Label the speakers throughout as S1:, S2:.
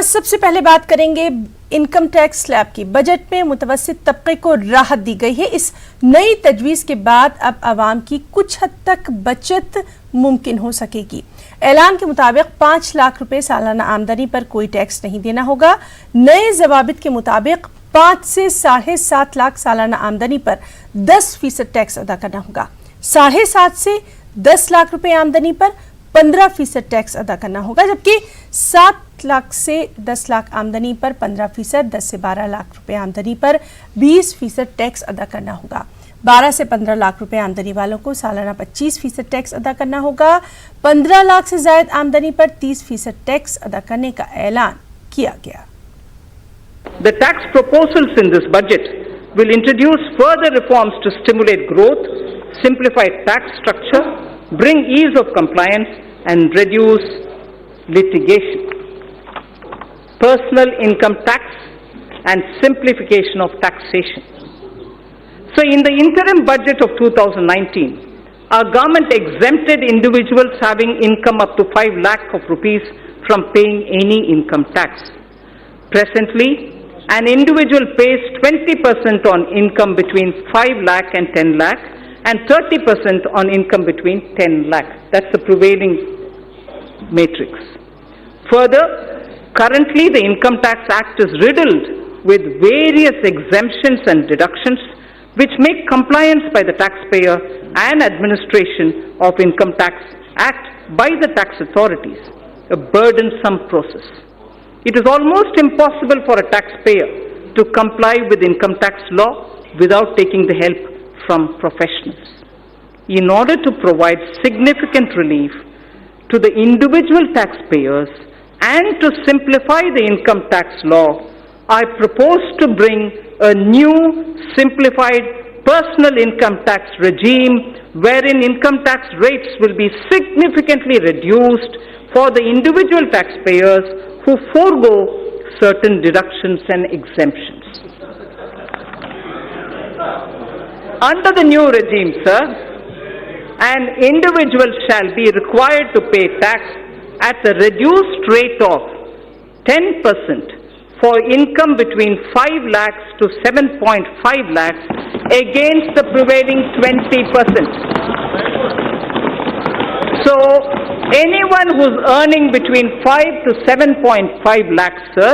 S1: सबसे पहले बात करेंगे इनकम टैक्स स्लैब की। बजट में मुतवस्सित तबके को राहत दी गई है। इस नई तजवीज़ के बाद अब आवाम की कुछ हद तक बचत मुमकिन हो सकेगी। ऐलान के मुताबिक 5 लाख रुपए सालाना आमदनी पर कोई टैक्स नहीं देना होगा। नए ज़वाबित के मुताबिक 5 से 7.5 लाख सालाना आमदनी पर 10% टैक्स अदा करना होगा। 7.5 से 10 लाख रुपए आमदनी पर 15% टैक्स अदा करना होगा, जबकि 7 लाख से 10 लाख आमदनी पर 15%, 10 से 12 लाख रुपए आमदनी पर 20% टैक्स अदा करना होगा। 12 से 15 लाख रुपए आमदनी वालों को सालाना 25% टैक्स अदा करना होगा। 15 लाख से ज्यादा आमदनी पर 30% टैक्स अदा करने का ऐलान किया गया।
S2: The tax proposals in this budget will introduce further reforms to stimulate growth, simplify tax structure, bring ease of compliance and reduce litigation. Personal income tax and simplification of taxation. So in the interim budget of 2019, our government exempted individuals having income up to 5 lakh of rupees from paying any income tax. Presently, an individual pays 20% on income between 5 lakh and 10 lakh and 30% on income between 10 lakh. That's the prevailing matrix. Further, currently the Income Tax Act is riddled with various exemptions and deductions which make compliance by the taxpayer and administration of Income Tax Act by the tax authorities a burdensome process. It is almost impossible for a taxpayer to comply with income tax law without taking the help from professionals. In order to provide significant relief to the individual taxpayers and to simplify the income tax law, I propose to bring a new simplified personal income tax regime wherein income tax rates will be significantly reduced for the individual taxpayers who forego certain deductions and exemptions. Under the new regime, sir, an individual shall be required to pay tax at a reduced rate of 10% for income between 5 lakhs to 7.5 lakhs against the prevailing 20%. So, anyone who's earning between 5 to 7.5 lakhs, sir,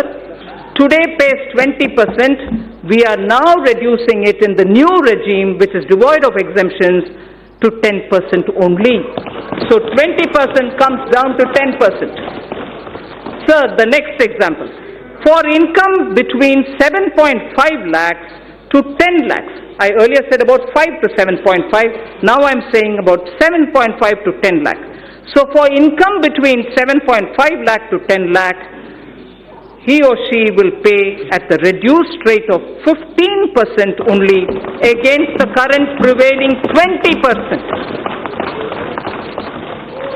S2: today pays 20%. We are now reducing it in the new regime, which is devoid of exemptions, to 10% only. So 20% comes down to 10%. Sir, the next example. For income between 7.5 lakhs to 10 lakhs, I earlier said about 5 to 7.5, now I'm saying about 7.5 to 10 lakh. So for income between 7.5 lakh to 10 lakh, he or she will pay at the reduced rate of 15% only against the current prevailing 20%.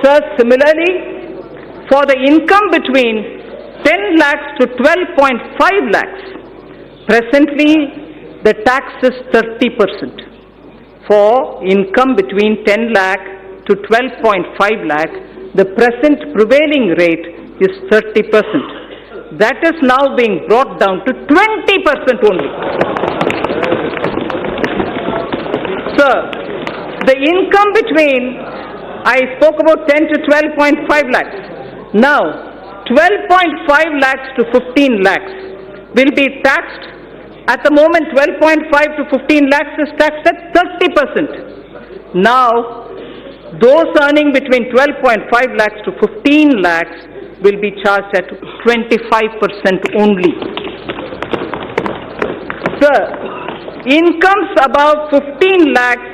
S2: Sir, similarly, for the income between 10 lakhs to 12.5 lakhs, presently the tax is 30%. For income between 10 lakh to 12.5 lakh, the present prevailing rate is 30%. That is now being brought down to 20% only. Sir, the income between, I spoke about 10 to 12.5 lakhs. Now, 12.5 lakhs to 15 lakhs will be taxed. At the moment, 12.5 to 15 lakhs is taxed at 30%. Now, those earning between 12.5 lakhs to 15 lakhs will be charged at 25% only. Sir, incomes above 15 lakhs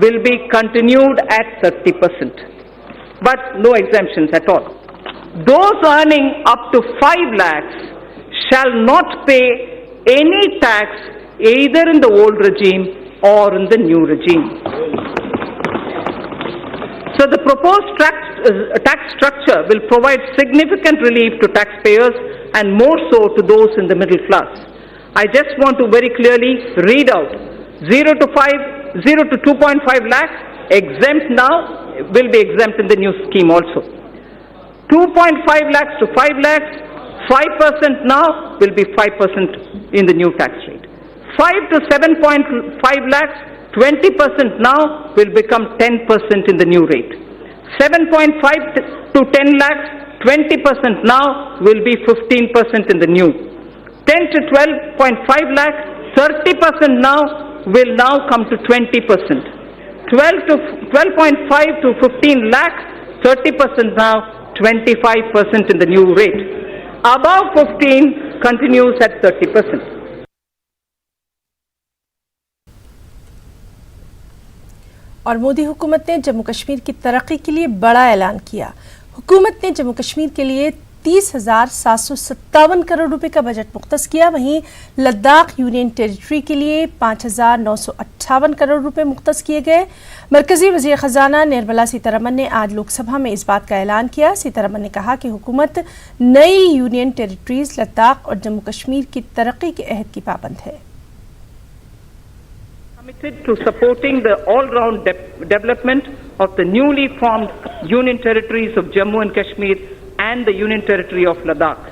S2: will be continued at 30%, but no exemptions at all. Those earning up to 5 lakhs shall not pay any tax either in the old regime or in the new regime. So the proposed tax structure will provide significant relief to taxpayers and more so to those in the middle class. I just want to very clearly read out 0 to 2.5 lakhs exempt now, will be exempt in the new scheme also. 2.5 lakhs to 5 lakhs, 5% now will be 5% in the new tax rate. 5 to 7.5 lakhs, 20% now will become 10% in the new rate. 7.5 to 10 lakhs, 20% now will be 15% in the new. 10 to 12.5 lakhs, 30% now will now come to 20%. 12.5 to 15 lakhs, 30% now, 25% in the new rate. Above 15 continues at 30%.
S1: और मोदी हुकूमत ने जम्मू कश्मीर की तरक्की के लिए बड़ा ऐलान किया। हुकूमत ने जम्मू कश्मीर के लिए 30,757 करोड़ रुपए का बजट मुख्तस किया। वहीं लद्दाख यूनियन टेरिटरी के लिए 5,958 करोड़ रुपए मुख्तस किए गए। मरकजी वज़ीर ख़जाना निर्मला सीतारमन ने आज लोकसभा में इस बात का ऐलान किया। सीतारमन ने कहा कि हुकूमत नई यूनियन टेरिटरीज लद्दाख और जम्मू कश्मीर की तरक्की के अहद की पाबंद है।
S2: Committed to supporting the all-round development of the newly formed Union Territories of Jammu and Kashmir and the Union Territory of Ladakh.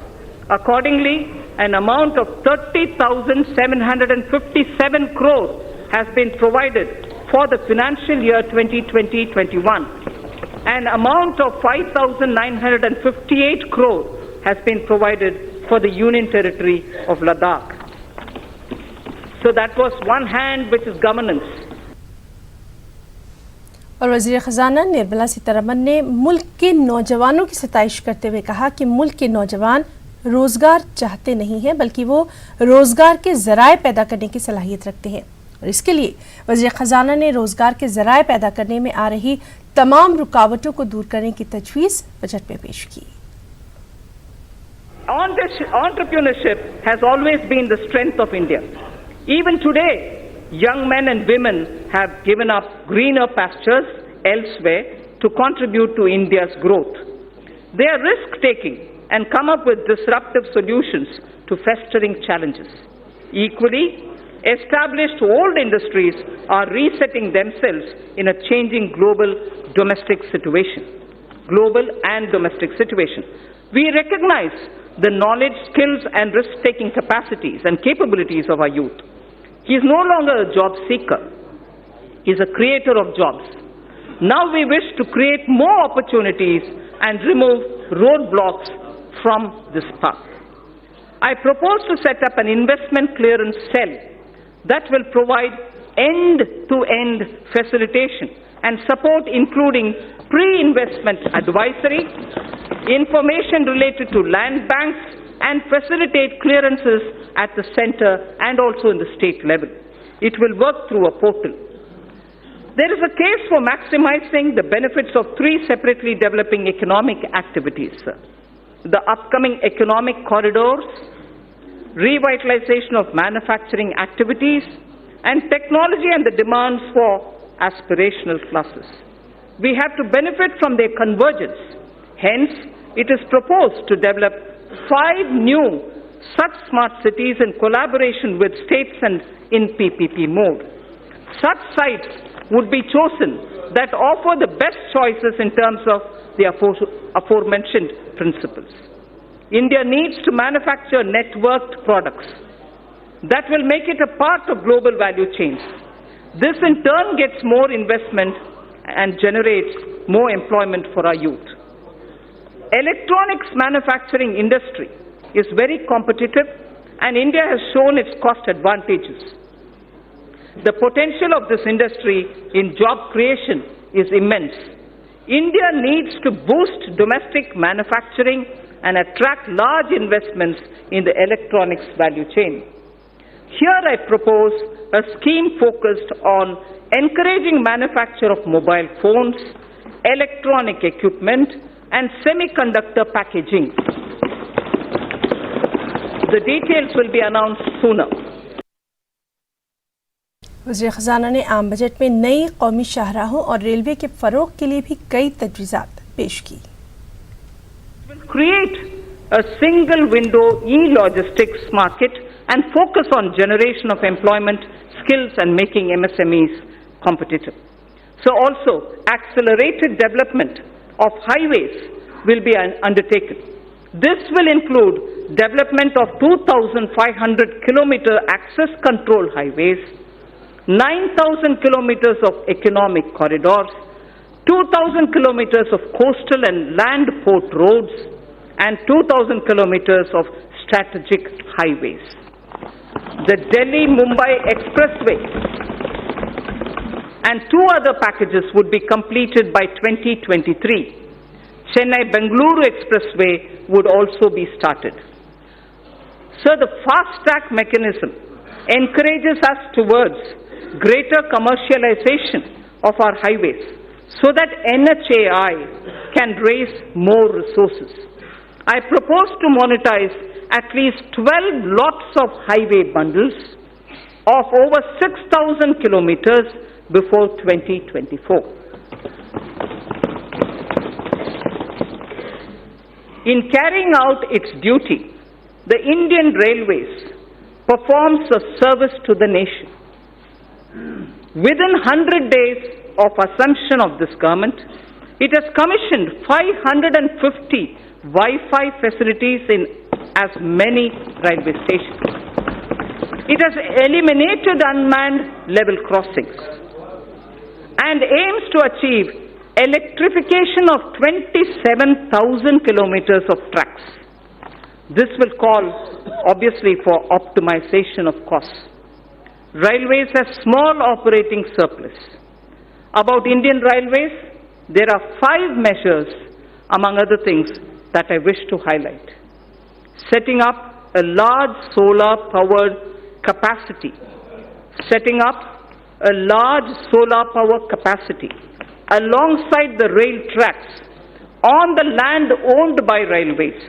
S2: Accordingly, an amount of 30,757 crores has been provided for the financial year 2020-21. An amount of 5,958 crores has been provided for the Union Territory of Ladakh. So that was one hand, which is governance.
S1: और वज़ीर ख़जाना निर्मला सीतारमन ने मुल्क के नौजवानों की सताइश करते हुए कहा कि मुल्क के नौजवान रोज़गार चाहते नहीं हैं, बल्कि वो रोज़गार के ज़राए पैदा करने की सलाहियत रखते हैं। और इसके लिए वज़ीर ख़जाना ने रोज़गार के ज़राए पैदा करने में आ रही तमाम रुकावटों को दूर करने की तजवीज़ बजट में पेश की।
S2: Entrepreneurship has always been the strength of India. Even today, young men and women have given up greener pastures elsewhere to contribute to India's growth. They are risk-taking and come up with disruptive solutions to festering challenges. Equally, established old industries are resetting themselves in a changing global and domestic situation. We recognize the knowledge, skills and risk-taking capacities and capabilities of our youth. He is no longer a job seeker. He is a creator of jobs. Now we wish to create more opportunities and remove roadblocks from this path. I propose to set up an investment clearance cell that will provide end-to-end facilitation and support, including pre-investment advisory, information related to land banks, and facilitate clearances at the center and also in the state level. It will work through a portal. There is a case for maximizing the benefits of three separately developing economic activities: the upcoming economic corridors, revitalization of manufacturing activities, and technology and the demands for aspirational classes. We have to benefit from their convergence. Hence, it is proposed to develop 5 new such smart cities in collaboration with states and in PPP mode. Such sites would be chosen that offer the best choices in terms of the aforementioned principles. India needs to manufacture networked products that will make it a part of global value chains. This in turn gets more investment and generates more employment for our youth. Electronics manufacturing industry is very competitive and India has shown its cost advantages. The potential of this industry in job creation is immense. India needs to boost domestic manufacturing and attract large investments in the electronics value chain. Here I propose a scheme focused on encouraging manufacture of mobile phones, electronic equipment, and semiconductor packaging. The details will be announced sooner.
S1: वज़ीर ख़ज़ाना ने आम budget में नई कौमी शाहराहों और railway के फ़रोग़ के लिए भी कई तजवीज़ात पेश की।
S2: Will create a single window e-logistics market and focus on generation of employment, skills and making MSMEs competitive. So also accelerated development of highways will be undertaken. This will include development of 2,500 kilometer access control highways, 9,000 kilometers of economic corridors, 2,000 kilometers of coastal and land port roads, and 2,000 kilometers of strategic highways. The Delhi-Mumbai Expressway and two other packages would be completed by 2023. Chennai-Bengaluru Expressway would also be started. So the fast-track mechanism encourages us towards greater commercialization of our highways so that NHAI can raise more resources. I propose to monetize at least 12 lots of highway bundles of over 6,000 kilometers before 2024. In carrying out its duty, the Indian Railways performs a service to the nation. Within 100 days of assumption of this government, it has commissioned 550 Wi-Fi facilities in as many railway stations. It has eliminated unmanned level crossings and aims to achieve electrification of 27,000 kilometers of tracks. This will call, obviously, for optimization of costs. Railways have small operating surplus. About Indian Railways, there are 5 measures, among other things, that I wish to highlight. Setting up a large solar-powered capacity. Setting up a large solar power capacity alongside the rail tracks on the land owned by railways.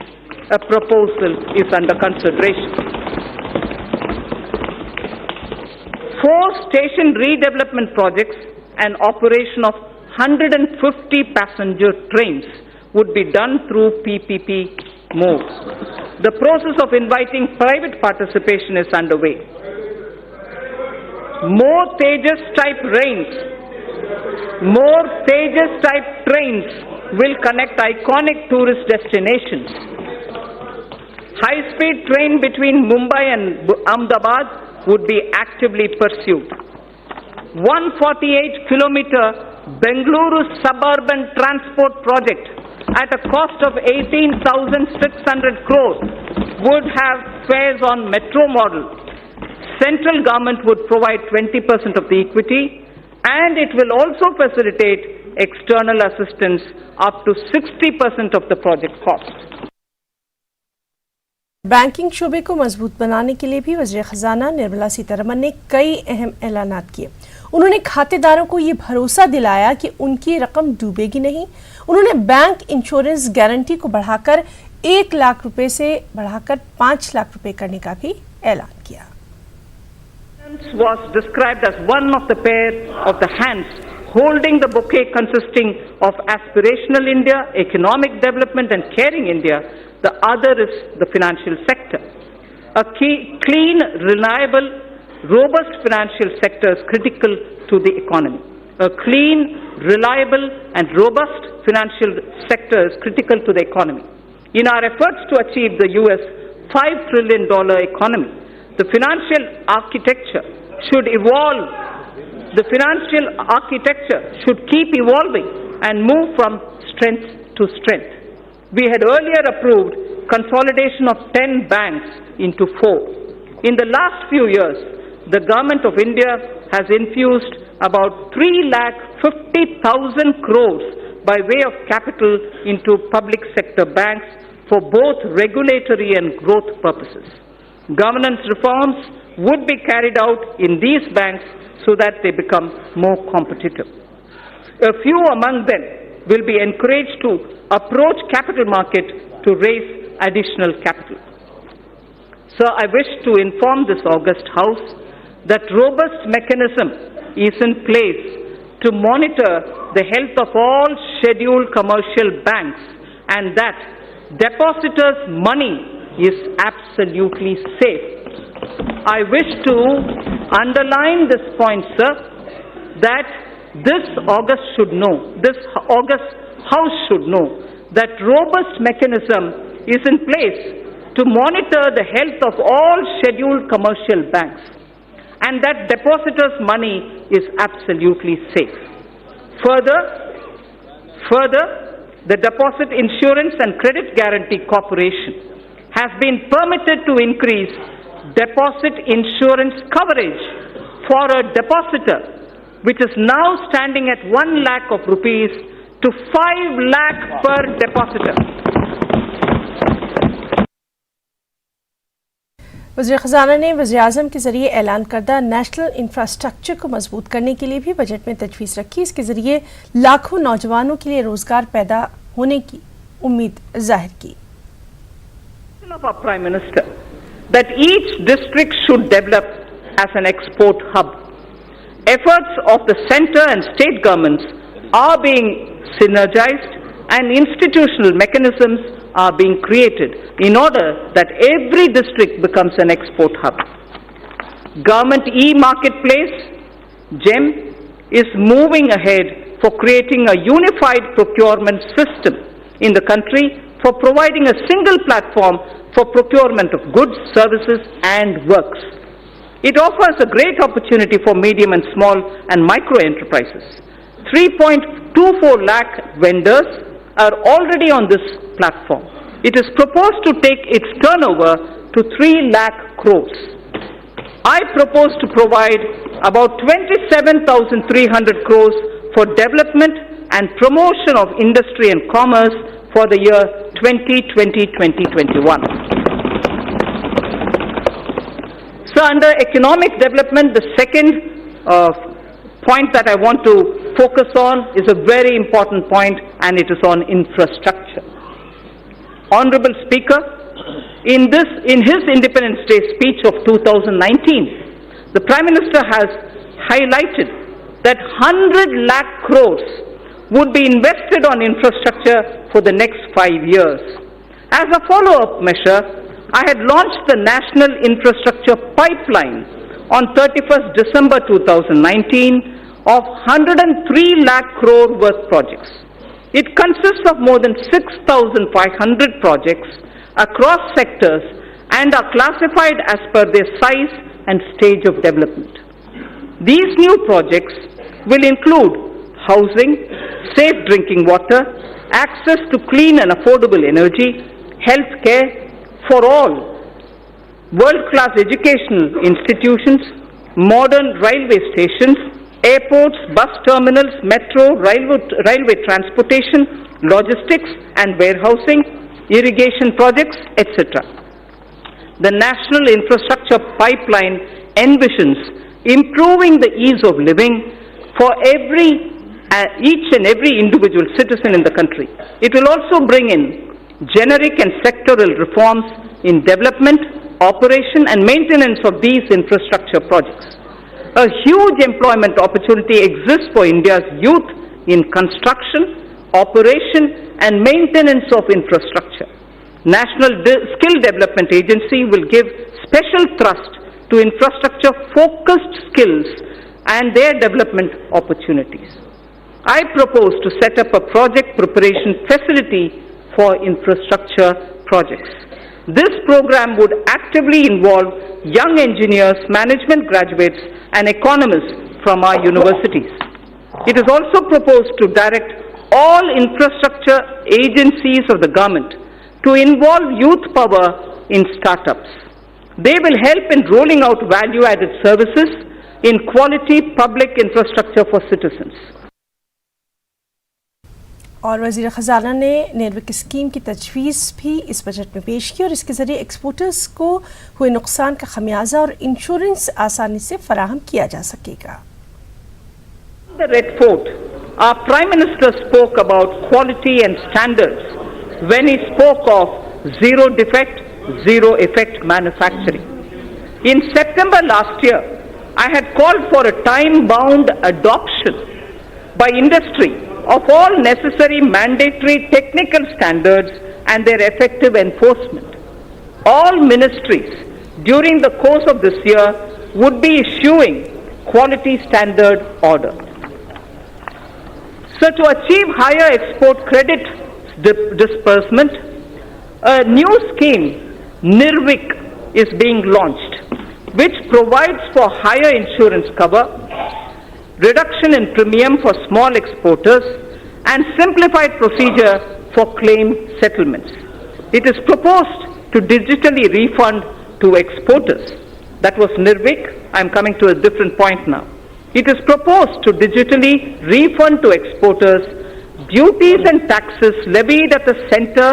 S2: A proposal is under consideration. 4 station redevelopment projects and operation of 150 passenger trains would be done through PPP mode. The process of inviting private participation is underway. More Tejas type trains will connect iconic tourist destinations. High-speed train between Mumbai and Ahmedabad would be actively pursued. 148-kilometer Bengaluru suburban transport project at a cost of 18,600 crores would have fares on metro model. Central government would provide 20% of the equity, and it will also facilitate external assistance up to 60% of the project cost.
S1: Banking शोबे को मजबूत बनाने के लिए भी वज़ीर ख़ज़ाना निर्मला सीतारमण ने कई अहम ऐलानात किए। उन्होंने खातेदारों को ये भरोसा दिलाया कि उनकी रकम डूबेगी नहीं। उन्होंने बैंक इंश्योरेंस गारंटी को बढ़ाकर 1 लाख रुपए से बढ़ाकर 5 लाख रुपए करने का भी ऐलान किया।
S2: Was described as one of the pair of the hands holding the bouquet consisting of aspirational India, economic development and caring India. The other is the financial sector. A clean, reliable, robust financial sector is critical to the economy. A clean, reliable and robust financial sector is critical to the economy. In our efforts to achieve the US $5 trillion economy, the financial architecture should evolve. The financial architecture should keep evolving and move from strength to strength. We had earlier approved consolidation of 10 banks into 4. In the last few years, the Government of India has infused about 3,50,000 crores by way of capital into public sector banks for both regulatory and growth purposes. Governance reforms would be carried out in these banks so that they become more competitive. A few among them will be encouraged to approach capital market to raise additional capital. So I wish to inform this august House that robust mechanism is in place to monitor the health of all scheduled commercial banks and that depositors' money is absolutely safe. I wish to underline this point, sir, that this August House should know that robust mechanism is in place to monitor the health of all scheduled commercial banks and that depositors' money is absolutely safe. Further, the Deposit Insurance and Credit Guarantee Corporation has been permitted to increase deposit insurance coverage for a depositor, which is now standing at 1 lakh of rupees to 5 lakh per depositor.
S1: वज़ीर ख़ज़ाना ने वज़ीर-ए-आज़म के ज़रिए ऐलान करदा national infrastructure को मजबूत करने के लिए भी बजट में तजवीज़ रखी। इसके ज़रिए लाखों नौजवानों के लिए रोज़गार पैदा होने की उम्मीद जाहिर की।
S2: Of our Prime Minister that each district should develop as an export hub. Efforts of the centre and state governments are being synergized and institutional mechanisms are being created in order that every district becomes an export hub. Government e-marketplace, GEM, is moving ahead for creating a unified procurement system in the country for providing a single platform for procurement of goods, services and works. It offers a great opportunity for medium and small and micro enterprises. 3.24 lakh vendors are already on this platform. It is proposed to take its turnover to 3 lakh crores. I propose to provide about 27,300 crores for development and promotion of industry and commerce for the year 2020-2021. So under economic development, the second point that I want to focus on is a very important point, and it is on infrastructure. Honorable Speaker, in his Independence Day speech of 2019, the Prime Minister has highlighted that 100 lakh crores would be invested on infrastructure for the next 5 years. As a follow-up measure, I had launched the National Infrastructure Pipeline on 31st December 2019 of 103 lakh crore worth projects. It consists of more than 6,500 projects across sectors and are classified as per their size and stage of development. These new projects will include housing, safe drinking water, access to clean and affordable energy, health care for all, world-class educational institutions, modern railway stations, airports, bus terminals, metro, railway transportation, logistics and warehousing, irrigation projects, etc. The National Infrastructure Pipeline envisions improving the ease of living for each and every individual citizen in the country. It will also bring in generic and sectoral reforms in development, operation and maintenance of these infrastructure projects. A huge employment opportunity exists for India's youth in construction, operation and maintenance of infrastructure. National Skill Development Agency will give special thrust to infrastructure-focused skills and their development opportunities. I propose to set up a project preparation facility for infrastructure projects. This program would actively involve young engineers, management graduates and economists from our universities. It is also proposed to direct all infrastructure agencies of the government to involve youth power in startups. They will help in rolling out value-added services in quality public infrastructure for citizens.
S1: और वज़ीर ख़ज़ाना ने नेरविक scheme की तजवीज़ भी इस budget में पेश की और इसके ज़रिए एक्सपोर्टर्स को हुए नुकसान का खमियाजा और इंश्योरेंस आसानी से फराहम किया जा सकेगा।
S2: The Red Fort, our Prime Minister spoke about quality and standards when he spoke of zero defect, zero effect manufacturing. In September last year, I had called for a time-bound adoption by industry of all necessary mandatory technical standards and their effective enforcement. All ministries during the course of this year would be issuing quality standard order. So to achieve higher export credit disbursement, a new scheme NIRVIC is being launched, which provides for higher insurance cover, reduction in premium for small exporters, and simplified procedure for claim settlements. It is proposed to digitally refund to exporters. That was NIRVIC. I'm coming to a different point now. It is proposed to digitally refund to exporters duties and taxes levied at the center,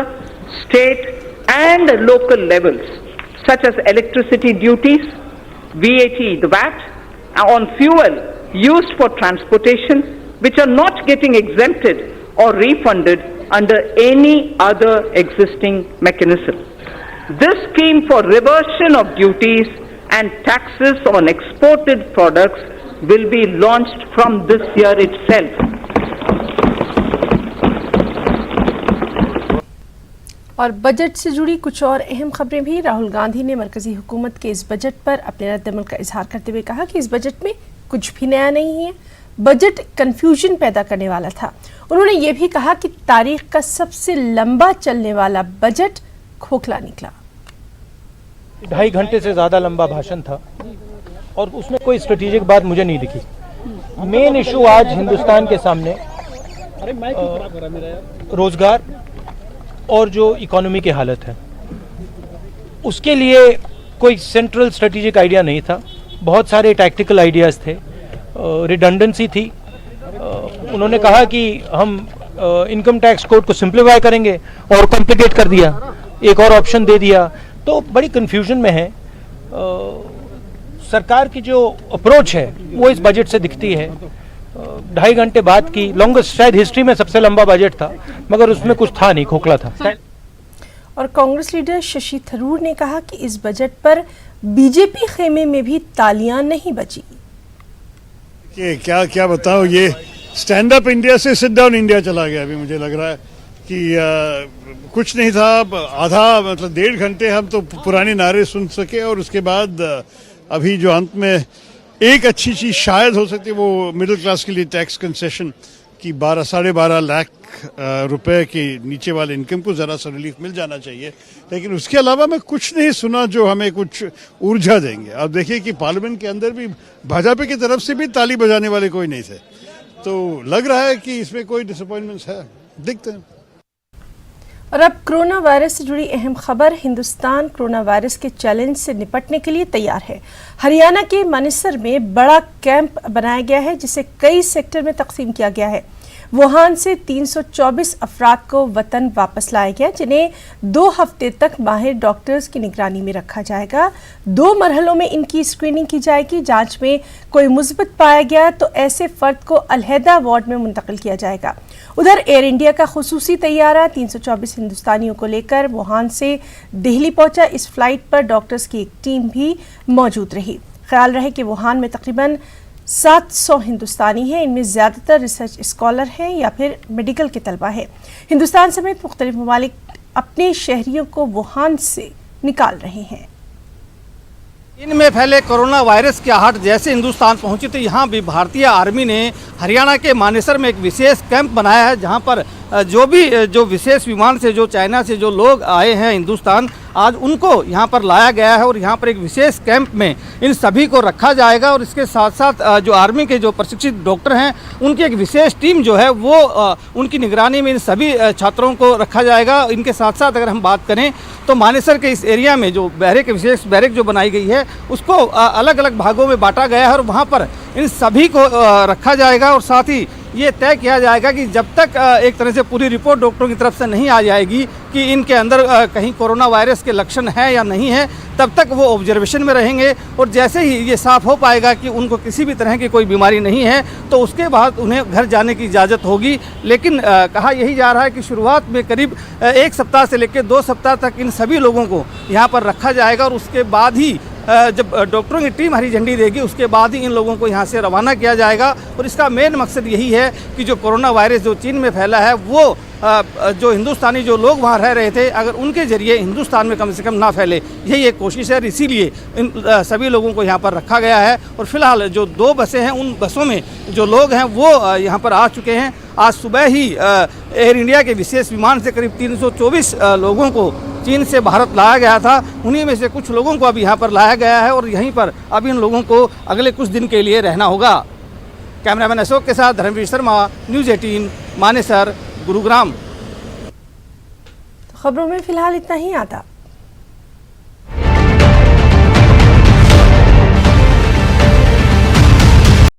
S2: state, and local levels, such as electricity duties, VAT, the VAT, on fuel used for transportation, which are not getting exempted or refunded under any other existing mechanism. This scheme for reversion of duties and taxes on exported products will be launched from this year itself.
S1: और budget से जुड़ी कुछ और अहम खबरें भी। राहुल गांधी ने मरकजी हुकूमत के इस बजट पर अपने रद्दमल का इजहार करते हुए कहा कि इस बजट में कुछ भी नया नहीं है, बजट कंफ्यूजन पैदा करने वाला था। उन्होंने ये भी कहा कि तारीख का सबसे लंबा चलने वाला बजट खोखला निकला।
S3: 2.5 घंटे से ज़्यादा लंबा भाषण था और उसमें कोई स्ट्रेटेजिक बात मुझे नहीं दिखी। मेन इशू आज हिंदुस्तान के सामने रोजगार और जो इकोनॉमी की हालत है, उसके लिए कोई सेंट्रल स्ट्रेटेजिक आइडिया नहीं था। बहुत सारे टैक्टिकल आइडियाज़ थे, रिडंडेंसी थी। उन्होंने कहा कि हम इनकम टैक्स कोड को सिंप्लीफाई करेंगे और कॉम्प्लिकेट कर दिया, एक और ऑप्शन दे दिया, तो बड़ी कन्फ्यूजन में है। सरकार की जो अप्रोच है वो इस बजट से दिखती है। 2.5 घंटे बाद की लॉन्गेस्ट, शायद हिस्ट्री में सबसे लंबा बजट था, मगर उसमें कुछ था नहीं, खोखला था।
S1: और कांग्रेस लीडर शशि थरूर ने कहा कि इस बजट पर बीजेपी खेमे में भी तालियां नहीं बजी।
S4: क्या बताओ, ये स्टैंड अप इंडिया से सिट डाउन इंडिया चला गया। अभी मुझे लग रहा है कि कुछ नहीं था, आधा मतलब 1.5 घंटे हम तो पुराने नारे सुन सके, और उसके बाद अभी जो अंत में एक अच्छी चीज शायद हो सकती है, वो मिडिल क्लास के लिए टैक्स कंसेशन की 12-12.5 लाख रुपए के नीचे वाले इनकम को जरा सा रिलीफ मिल जाना चाहिए। लेकिन उसके अलावा मैं कुछ नहीं सुना जो हमें कुछ ऊर्जा देंगे। अब देखिए कि पार्लियामेंट के अंदर भी भाजपा की तरफ से भी ताली बजाने वाले कोई नहीं थे, तो लग रहा है कि इसमें कोई डिसअपॉइंटमेंट्स है, दिखते हैं।
S1: और अब कोरोना वायरस से जुड़ी अहम खबर। हिंदुस्तान कोरोना वायरस के चैलेंज से निपटने के लिए तैयार है। हरियाणा के मानेसर में बड़ा कैंप बनाया गया है, जिसे कई सेक्टर में तकसीम किया गया है। वुहान से 324 अफराद को वतन वापस लाया गया, जिन्हें 2 हफ्ते तक माहिर डॉक्टर्स की निगरानी में रखा जाएगा। 2 मरहलों में इनकी स्क्रीनिंग की जाएगी। जांच में कोई मुस्बत पाया गया तो ऐसे फर्द को अलहदा वार्ड में मुंतकिल किया जाएगा। उधर एयर इंडिया का खुसूसी तैयारा 324 हिंदुस्तानियों को लेकर वुहान से दिल्ली पहुंचा। इस फ्लाइट पर डॉक्टर्स की एक टीम भी मौजूद रही। ख्याल रहे कि वुहान में तकरीबन 700 हिंदुस्तानी हैं। इनमें ज़्यादातर रिसर्च स्कॉलर हैं या फिर मेडिकल के तलबा हैं। हिंदुस्तान समेत मुख्तलिफ ममालिक अपने शहरियों को वुहान से निकाल रहे हैं।
S5: इनमें फैले कोरोना वायरस की आहट जैसे हिंदुस्तान पहुंची, तो यहाँ भी भारतीय आर्मी ने हरियाणा के मानेसर में एक विशेष कैंप बनाया है, जहाँ पर जो विशेष विमान से जो चाइना से जो लोग आए हैं हिंदुस्तान, आज उनको यहाँ पर लाया गया है और यहाँ पर एक विशेष कैंप में इन सभी को रखा जाएगा। और इसके साथ साथ जो आर्मी के जो प्रशिक्षित डॉक्टर हैं, उनकी एक विशेष टीम जो है वो उनकी निगरानी में इन सभी छात्रों को रखा जाएगा। इनके साथ साथ अगर हम बात करें तो मानेसर के इस एरिया में जो बैरक, विशेष बैरक जो बनाई गई है, उसको अलग अलग भागों में बांटा गया है और वहाँ पर इन सभी को रखा जाएगा। और साथ ही ये तय किया जाएगा कि जब तक एक तरह से पूरी रिपोर्ट डॉक्टरों की तरफ से नहीं आ जाएगी कि इनके अंदर कहीं कोरोना वायरस के लक्षण है या नहीं है, तब तक वो ऑब्जर्वेशन में रहेंगे। और जैसे ही ये साफ हो पाएगा कि उनको किसी भी तरह की कोई बीमारी नहीं है, तो उसके बाद उन्हें घर जाने की इजाज़त होगी। लेकिन कहा यही जा रहा है कि शुरुआत में करीब 1 सप्ताह से लेकर 2 सप्ताह तक इन सभी लोगों को यहाँ पर रखा जाएगा और उसके बाद ही जब डॉक्टरों की टीम हरी झंडी देगी, उसके बाद ही इन लोगों को यहाँ से रवाना किया जाएगा। और इसका मेन मकसद यही है कि जो कोरोना वायरस जो चीन में फैला है, वो जो हिंदुस्तानी जो लोग वहाँ रह रहे थे, अगर उनके ज़रिए हिंदुस्तान में कम से कम ना फैले, यही एक कोशिश है। इसीलिए इन सभी लोगों को यहाँ पर रखा गया है। और फिलहाल जो 2 बसें हैं, उन बसों में जो लोग हैं वो यहाँ पर आ चुके हैं। आज सुबह ही एयर इंडिया के विशेष विमान से करीब 324 लोगों को चीन से भारत लाया गया था, उन्हीं में से कुछ लोगों को अब यहाँ पर लाया गया है और यहीं पर अब इन लोगों को अगले कुछ दिन के लिए रहना होगा। कैमरामैन अशोक के साथ धर्मवीर शर्मा, न्यूज़ 18, मानेसर, गुरुग्राम।
S1: खबरों में फिलहाल इतना ही। आता